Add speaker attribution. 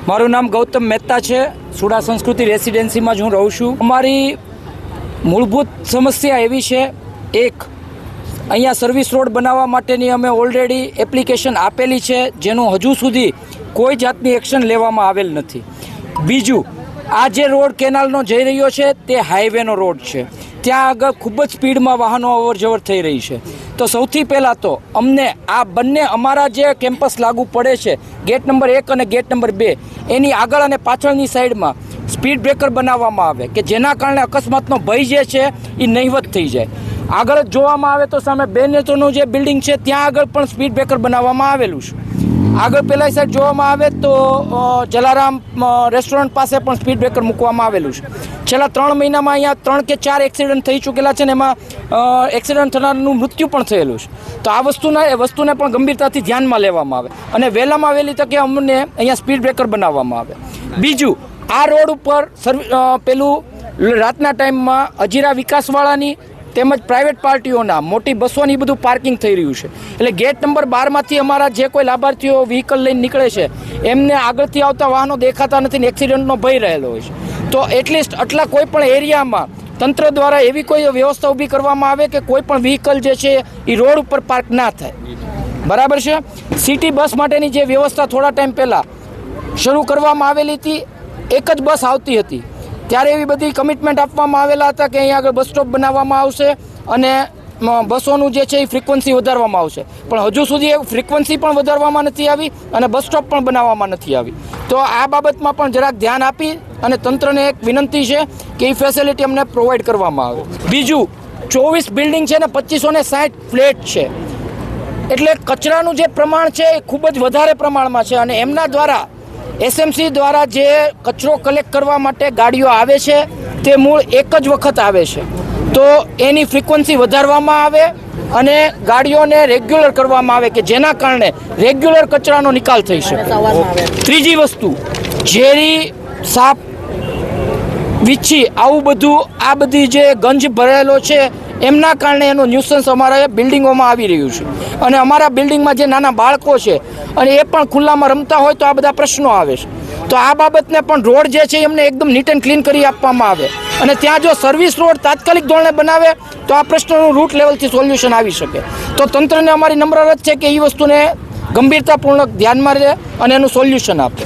Speaker 1: મારું નામ ગૌતમ મહેતા છે. સુડા સંસ્કૃતિ રેસિડેન્સીમાં જ હું રહું છું. અમારી મૂળભૂત સમસ્યા એવી છે, એક અહીંયા સર્વિસ રોડ બનાવવા માટેની અમે ઓલરેડી એપ્લિકેશન આપેલી છે, જેનું હજુ સુધી કોઈ જાતની એક્શન લેવામાં આવેલ નથી. બીજું, આ જે રોડ કેનાલનો જઈ રહ્યો છે તે હાઈવેનો રોડ છે. ત્યાં આગળ ખૂબ જ સ્પીડમાં વાહનો અવરજવર થઈ રહી છે. તો સૌથી પહેલાં તો અમને આ બંને અમારા જે કેમ્પસ લાગુ પડે છે, ગેટ નંબર 1 અને ગેટ નંબર 2, એની આગળ અને પાછળની સાઈડમાં સ્પીડ બ્રેકર બનાવવામાં આવે કે જેના કારણે અકસ્માતનો ભય જે છે એ નહિવત થઈ જાય. આગળ જ જોવામાં આવે તો સામે બેનેતોનું જે બિલ્ડિંગ છે ત્યાં આગળ પણ સ્પીડ બ્રેકર બનાવવામાં આવેલું છે. આગળ પહેલાં સાઈડ જોવામાં આવે તો જલારામ રેસ્ટોરન્ટ પાસે પણ સ્પીડ બ્રેકર મૂકવામાં આવેલું છે. છેલ્લા 3 મહિનામાં અહીંયા 3 કે 4 એક્સિડન્ટ થઈ ચૂકેલા છે ને એમાં એક્સિડન્ટ થનારનું મૃત્યુ પણ થયેલું છે. તો આ વસ્તુને પણ ગંભીરતાથી ધ્યાનમાં લેવામાં આવે અને વહેલામાં વહેલી તકે અમને અહીંયા સ્પીડ બ્રેકર બનાવવામાં આવે. બીજું, આ રોડ ઉપર પેલું રાતના ટાઈમમાં હજીરા વિકાસવાળાની તેમજ પ્રાઇવેટ પાર્ટીઓના મોટી બસોની બધું પાર્કિંગ થઈ રહ્યું છે. એટલે ગેટ નંબર 12માંથી અમારા જે કોઈ લાભાર્થીઓ વ્હીકલ લઈને નીકળે છે એમને આગળથી આવતા વાહનો દેખાતા નથી ને એક્સિડન્ટનો ભય રહેલો હોય છે. તો એટલીસ્ટ આટલા કોઈ પણ એરિયામાં તંત્ર દ્વારા એવી કોઈ વ્યવસ્થા ઊભી કરવામાં આવે કે કોઈ પણ વ્હીકલ જે છે એ રોડ ઉપર પાર્ક ના થાય. બરાબર છે. સિટી બસ માટેની જે વ્યવસ્થા થોડા ટાઈમ પહેલાં શરૂ કરવામાં આવેલી હતી, એક જ બસ આવતી હતી, ત્યારે એવી બધી કમિટમેન્ટ આપવામાં આવેલા હતા કે અહીંયા આગળ બસ સ્ટોપ બનાવવામાં આવશે અને બસોનું જે છે એ ફ્રિકવન્સી વધારવામાં આવશે. પણ હજુ સુધી એ ફ્રિકવન્સી પણ વધારવામાં નથી આવી અને બસ સ્ટોપ પણ બનાવવામાં નથી આવી. તો આ બાબતમાં પણ જરાક ધ્યાન આપી અને તંત્રને એક વિનંતી છે કે એ ફેસિલિટી અમને પ્રોવાઈડ કરવામાં આવે. બીજું, 24 બિલ્ડિંગ છે ને 2560 ફ્લેટ છે, એટલે કચરાનું જે પ્રમાણ છે એ ખૂબ જ વધારે પ્રમાણમાં છે અને એમના દ્વારા એસએમસી દ્વારા જે કચરો કલેક્ટ કરવા માટે ગાડીઓ આવે છે તે મૂળ એક જ વખત આવે છે. તો એની ફ્રિકવન્સી વધારવામાં આવે અને ગાડીઓને રેગ્યુલર કરવામાં આવે કે જેના કારણે રેગ્યુલર કચરાનો નિકાલ થઈ શકે. ત્રીજી વસ્તુ, ઝેરી, સાપ, વીછી, આવું બધું આ બધી જે ગંજ ભરેલો છે એમના કારણે એનો ન્યુસન્સ અમારા બિલ્ડિંગોમાં આવી રહ્યું છે. અને અમારા બિલ્ડિંગમાં જે નાના બાળકો છે અને એ પણ ખુલ્લામાં રમતા હોય તો આ બધા પ્રશ્નો આવે છે. તો આ બાબતને પણ રોડ જે છે એમને એકદમ નીટ એન્ડ ક્લીન કરી આપવામાં આવે અને ત્યાં જો સર્વિસ રોડ તાત્કાલિક ધોરણે બનાવે તો આ પ્રશ્નનું રૂટ લેવલથી સોલ્યુશન આવી શકે. તો તંત્રને અમારી નમ્ર અરજ છે કે એ વસ્તુને ગંભીરતાપૂર્વક ધ્યાનમાં લે અને એનું સોલ્યુશન આપે.